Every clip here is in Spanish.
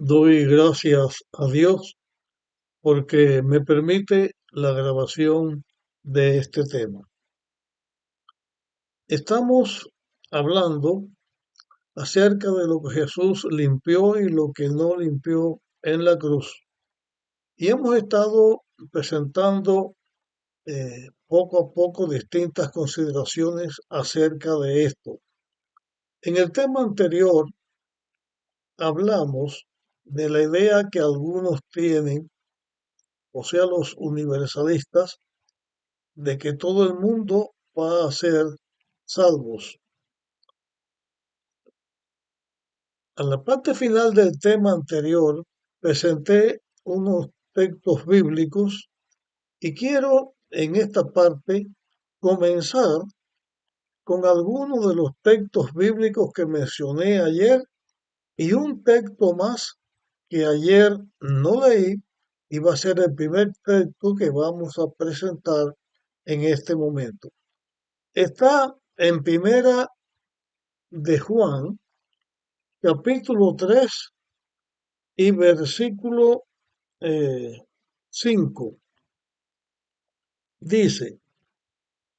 Doy gracias a Dios porque me permite la grabación de este tema. Estamos hablando acerca de lo que Jesús limpió y lo que no limpió en la cruz. Y hemos estado presentando poco a poco distintas consideraciones acerca de esto. En el tema anterior hablamos de la idea que algunos tienen, o sea, los universalistas, de que todo el mundo va a ser salvos. A la parte final del tema anterior presenté unos textos bíblicos y quiero en esta parte comenzar con algunos de los textos bíblicos que mencioné ayer y un texto más que ayer no leí y va a ser el primer texto que vamos a presentar en este momento. Está en Primera de Juan, capítulo 3 y versículo 5. Dice,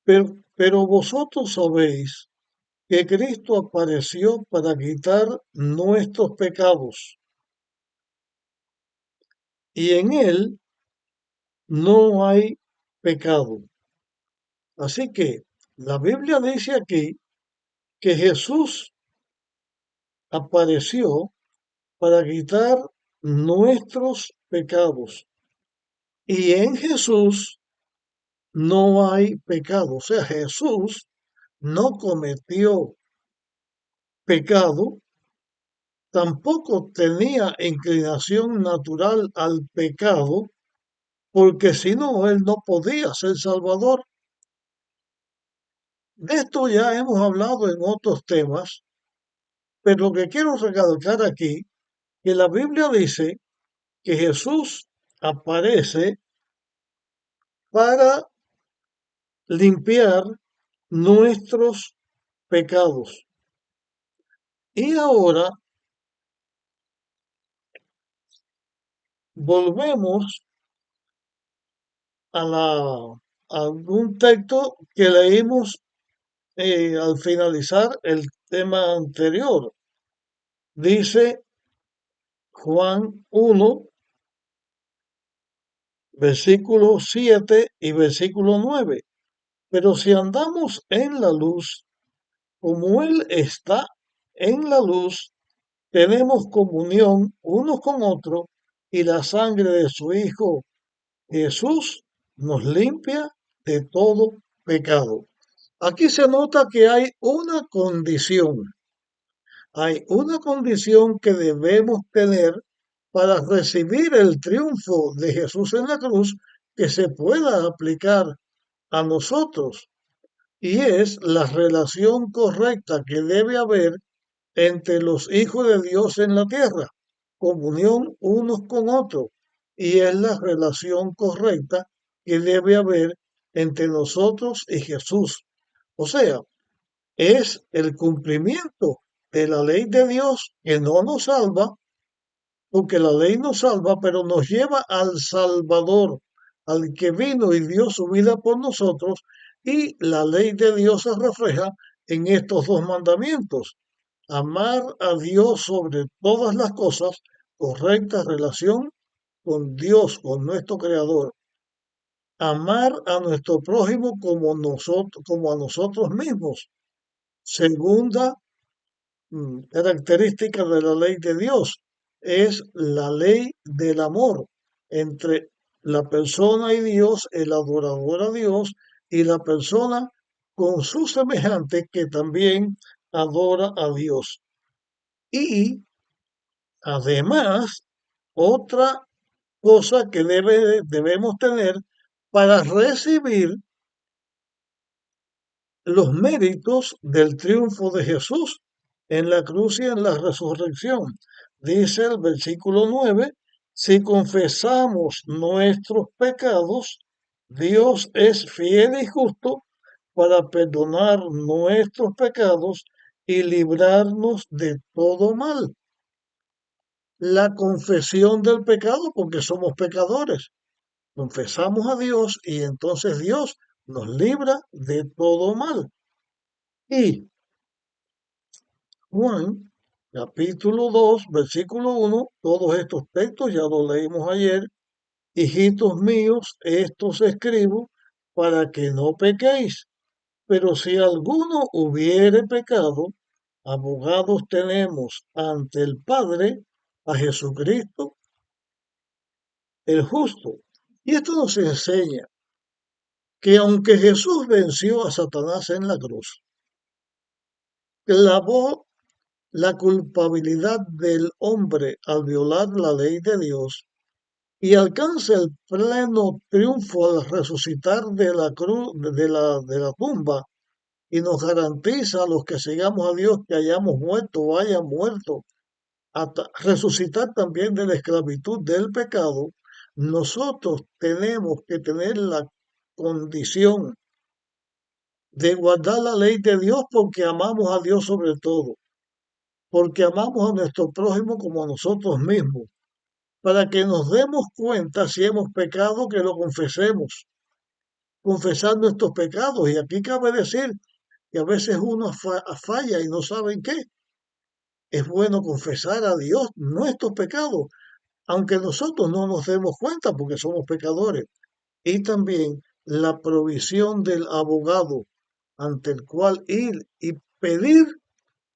pero vosotros sabéis que Cristo apareció para quitar nuestros pecados, y en Él no hay pecado. Así que la Biblia dice aquí que Jesús apareció para quitar nuestros pecados. Y en Jesús no hay pecado. O sea, Jesús no cometió pecado, tampoco tenía inclinación natural al pecado, porque si no, él no podía ser salvador. De esto ya hemos hablado en otros temas, pero lo que quiero recalcar aquí, que la Biblia dice que Jesús aparece para limpiar nuestros pecados. Y ahora volvemos a algún texto que leímos al finalizar el tema anterior. Dice Juan 1, versículo 7 y versículo 9. Pero si andamos en la luz, como Él está en la luz, tenemos comunión unos con otros y la sangre de su Hijo Jesús nos limpia de todo pecado. Aquí se nota que hay una condición que debemos tener para recibir el triunfo de Jesús en la cruz que se pueda aplicar a nosotros, y es la relación correcta que debe haber entre los hijos de Dios en la tierra, comunión unos con otros, y es la relación correcta que debe haber entre nosotros y Jesús. O sea, es el cumplimiento de la ley de Dios que no nos salva, porque la ley nos salva, pero nos lleva al Salvador, al que vino y dio su vida por nosotros, y la ley de Dios se refleja en estos dos mandamientos: amar a Dios sobre todas las cosas, correcta relación con Dios, con nuestro Creador, amar a nuestro prójimo como a nosotros mismos. Segunda característica de la ley de Dios es la ley del amor entre la persona y Dios, el adorador a Dios, y la persona con su semejante que también adora a Dios. Y además, otra cosa que debemos tener para recibir los méritos del triunfo de Jesús en la cruz y en la resurrección. Dice el versículo 9, si confesamos nuestros pecados, Dios es fiel y justo para perdonar nuestros pecados y librarnos de todo mal. la confesión del pecado porque somos pecadores. Confesamos a Dios y entonces Dios nos libra de todo mal. Y Juan, capítulo 2 versículo 1, todos estos textos ya los leímos ayer. Hijitos míos, estos escribo para que no pequéis. Pero si alguno hubiere pecado, abogados tenemos ante el Padre a Jesucristo el justo. Y esto nos enseña que aunque Jesús venció a Satanás en la cruz, clavó la culpabilidad del hombre al violar la ley de Dios y alcanza el pleno triunfo al resucitar de la cruz, de la tumba y nos garantiza a los que sigamos a Dios que hayamos muerto o hayan muerto, hasta resucitar también de la esclavitud del pecado. Nosotros tenemos que tener la condición de guardar la ley de Dios porque amamos a Dios sobre todo, porque amamos a nuestro prójimo como a nosotros mismos, para que nos demos cuenta si hemos pecado, que lo confesemos, confesar nuestros pecados. Y aquí cabe decir que a veces uno falla y no sabe en qué. Es bueno confesar a Dios nuestros pecados, aunque nosotros no nos demos cuenta porque somos pecadores. Y también la provisión del abogado ante el cual ir y pedir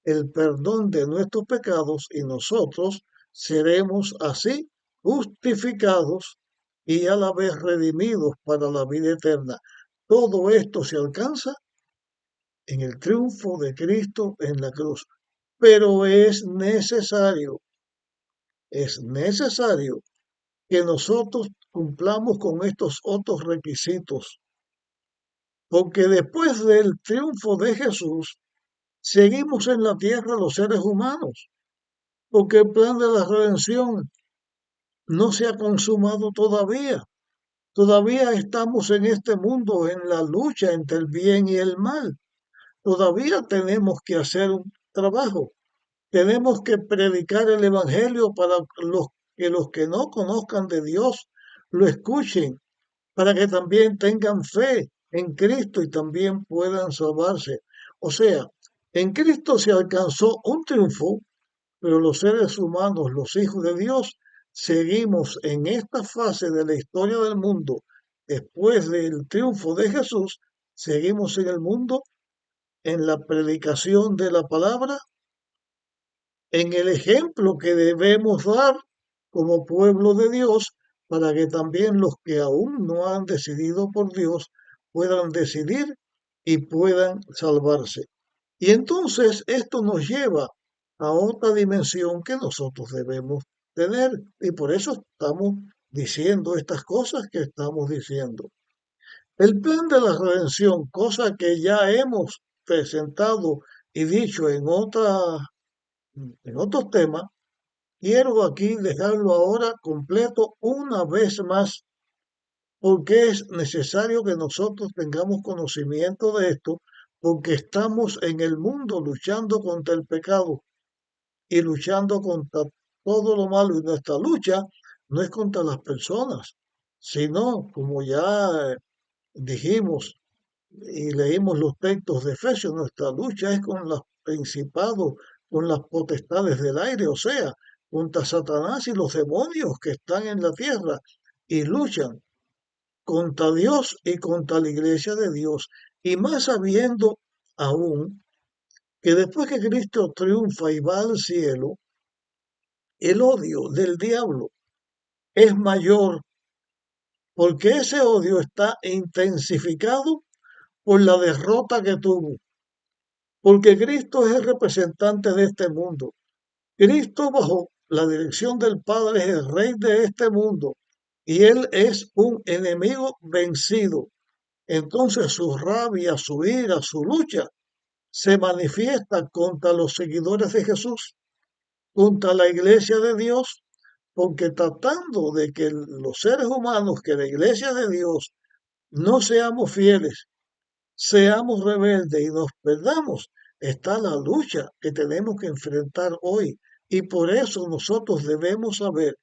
el perdón de nuestros pecados y nosotros seremos así justificados y a la vez redimidos para la vida eterna. Todo esto se alcanza en el triunfo de Cristo en la cruz. Pero es necesario que nosotros cumplamos con estos otros requisitos, porque después del triunfo de Jesús, seguimos en la tierra los seres humanos, porque el plan de la redención no se ha consumado todavía. Todavía estamos en este mundo en la lucha entre el bien y el mal. Todavía tenemos que hacer un trabajo. Tenemos que predicar el Evangelio para los que no conozcan de Dios lo escuchen, para que también tengan fe en Cristo y también puedan salvarse. O sea, en Cristo se alcanzó un triunfo, pero los seres humanos, los hijos de Dios, seguimos en esta fase de la historia del mundo. Después del triunfo de Jesús, seguimos en el mundo en la predicación de la palabra, en el ejemplo que debemos dar como pueblo de Dios, para que también los que aún no han decidido por Dios puedan decidir y puedan salvarse. Y entonces esto nos lleva a otra dimensión que nosotros debemos tener, y por eso estamos diciendo estas cosas que estamos diciendo. El plan de la redención, cosa que ya hemos presentado y dicho en otros temas, quiero aquí dejarlo ahora completo una vez más, porque es necesario que nosotros tengamos conocimiento de esto, porque estamos en el mundo luchando contra el pecado y luchando contra todo lo malo. Y nuestra lucha no es contra las personas, sino, como ya dijimos y leímos los textos de Efesios, nuestra lucha es con los principados, con las potestades del aire, o sea, contra Satanás y los demonios que están en la tierra y luchan contra Dios y contra la iglesia de Dios. Y más sabiendo aún que después que Cristo triunfa y va al cielo, el odio del diablo es mayor, porque ese odio está intensificado por la derrota que tuvo, porque Cristo es el representante de este mundo. Cristo bajo la dirección del Padre es el rey de este mundo y él es un enemigo vencido. Entonces su rabia, su ira, su lucha se manifiesta contra los seguidores de Jesús, contra la iglesia de Dios, porque tratando de que los seres humanos, que la iglesia de Dios, no seamos fieles, seamos rebeldes y nos perdamos, está la lucha que tenemos que enfrentar hoy. Y por eso nosotros debemos saber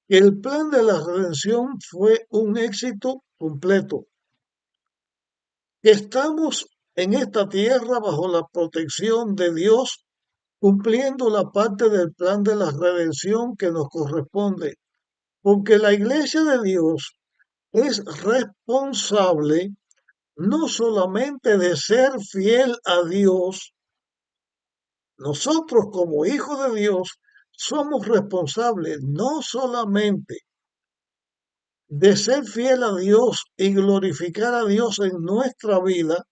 que el plan de la redención fue un éxito completo, que estamos en esta tierra bajo la protección de Dios, cumpliendo la parte del plan de la redención que nos corresponde, porque la iglesia de Dios es responsable no solamente de ser fiel a Dios, nosotros como hijos de Dios somos responsables no solamente de ser fiel a Dios y glorificar a Dios en nuestra vida,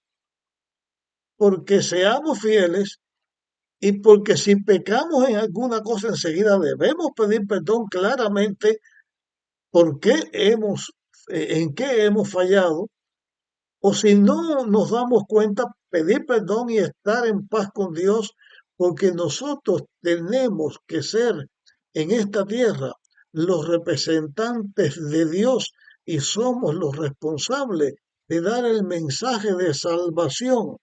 porque seamos fieles y porque si pecamos en alguna cosa enseguida debemos pedir perdón claramente por qué en qué hemos fallado, o si no nos damos cuenta, pedir perdón y estar en paz con Dios, porque nosotros tenemos que ser en esta tierra los representantes de Dios y somos los responsables de dar el mensaje de salvación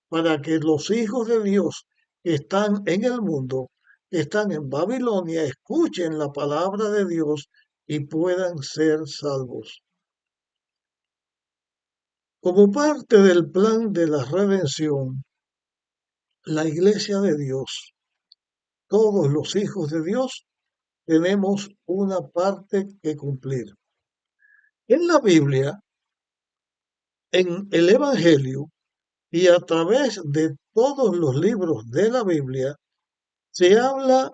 para que los hijos de Dios que están en el mundo, que están en Babilonia, escuchen la palabra de Dios y puedan ser salvos. Como parte del plan de la redención, la iglesia de Dios, todos los hijos de Dios, tenemos una parte que cumplir. En la Biblia, en el Evangelio y a través de todos los libros de la Biblia, se habla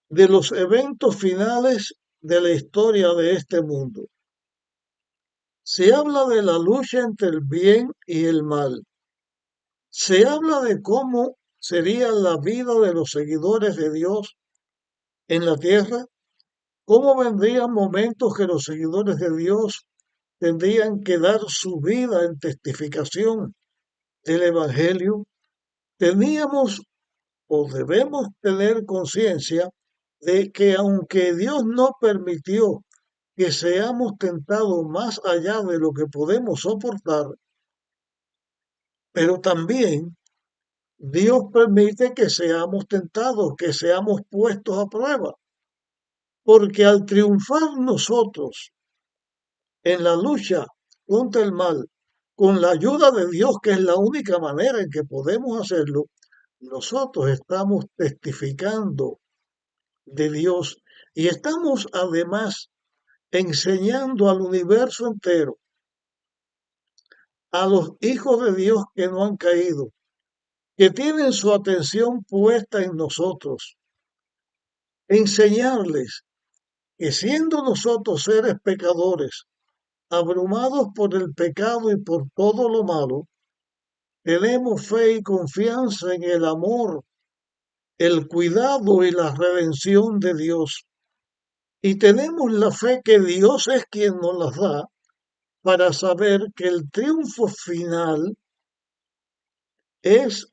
de los eventos finales de la historia de este mundo. Se habla de la lucha entre el bien y el mal. Se habla de cómo sería la vida de los seguidores de Dios en la tierra, cómo vendrían momentos que los seguidores de Dios tendrían que dar su vida en testificación del Evangelio. Teníamos o debemos tener conciencia de que aunque Dios no permitió que seamos tentados más allá de lo que podemos soportar, pero también Dios permite que seamos tentados, que seamos puestos a prueba, porque al triunfar nosotros en la lucha contra el mal, con la ayuda de Dios, que es la única manera en que podemos hacerlo, nosotros estamos testificando de Dios y estamos además enseñando al universo entero, a los hijos de Dios que no han caído, que tienen su atención puesta en nosotros, enseñarles que siendo nosotros seres pecadores, abrumados por el pecado y por todo lo malo, tenemos fe y confianza en el amor, el cuidado y la redención de Dios. Y tenemos la fe que Dios es quien nos las da para saber que el triunfo final es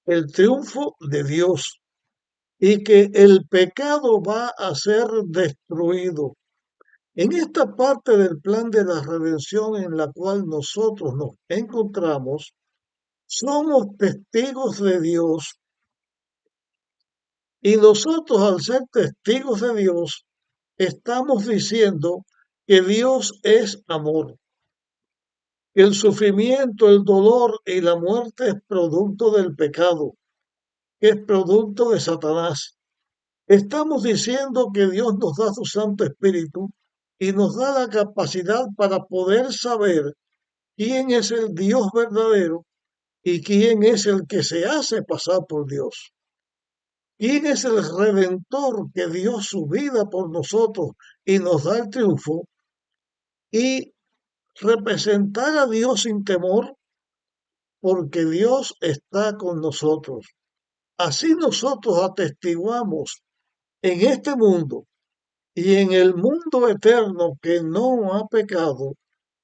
el triunfo de Dios y que el pecado va a ser destruido. En esta parte del plan de la redención en la cual nosotros nos encontramos, somos testigos de Dios y nosotros al ser testigos de Dios estamos diciendo que Dios es amor, que el sufrimiento, el dolor y la muerte es producto del pecado, que es producto de Satanás. Estamos diciendo que Dios nos da su Santo Espíritu y nos da la capacidad para poder saber quién es el Dios verdadero y quién es el que se hace pasar por Dios. ¿Quién es el redentor que dio su vida por nosotros y nos da el triunfo? Y representar a Dios sin temor, porque Dios está con nosotros. Así nosotros atestiguamos en este mundo y en el mundo eterno que no ha pecado,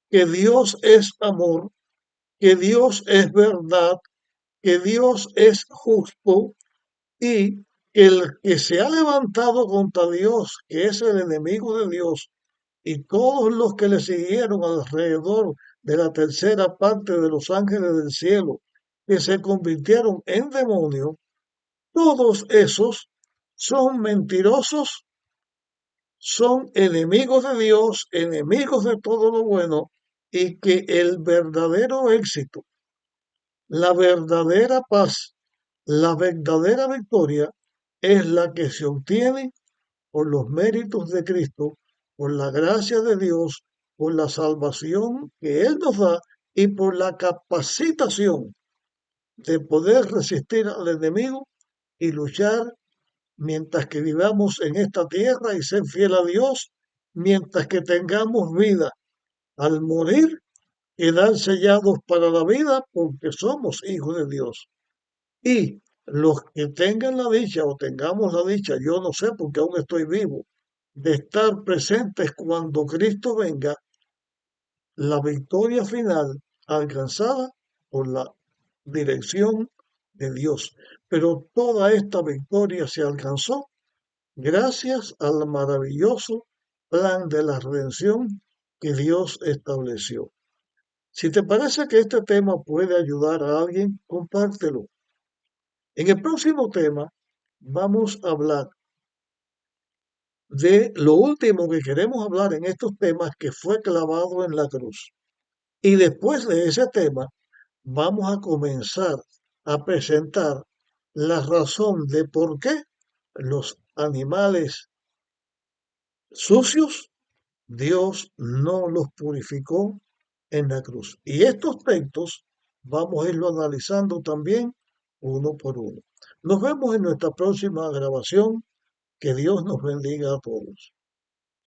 que Dios es amor, que Dios es verdad, que Dios es justo y que el que se ha levantado contra Dios, que es el enemigo de Dios, y todos los que le siguieron alrededor de la tercera parte de los ángeles del cielo, que se convirtieron en demonios, Todos esos son mentirosos, son enemigos de Dios, enemigos de todo lo bueno, y que el verdadero éxito, la verdadera paz, la verdadera victoria es la que se obtiene por los méritos de Cristo, por la gracia de Dios, por la salvación que Él nos da y por la capacitación de poder resistir al enemigo y luchar mientras que vivamos en esta tierra y ser fiel a Dios, mientras que tengamos vida. Al morir, quedar sellados para la vida porque somos hijos de Dios. Y los que tengan la dicha o tengamos la dicha, yo no sé porque aún estoy vivo, de estar presentes cuando Cristo venga, la victoria final alcanzada por la dirección de Dios. Pero toda esta victoria se alcanzó gracias al maravilloso plan de la redención que Dios estableció. Si te parece que este tema puede ayudar a alguien, compártelo. En el próximo tema vamos a hablar de lo último que queremos hablar en estos temas que fue clavado en la cruz. Y después de ese tema vamos a comenzar a presentar la razón de por qué los animales sucios Dios no los purificó en la cruz. Y estos textos vamos a irlo analizando también uno por uno. Nos vemos en nuestra próxima grabación. Que Dios nos bendiga a todos.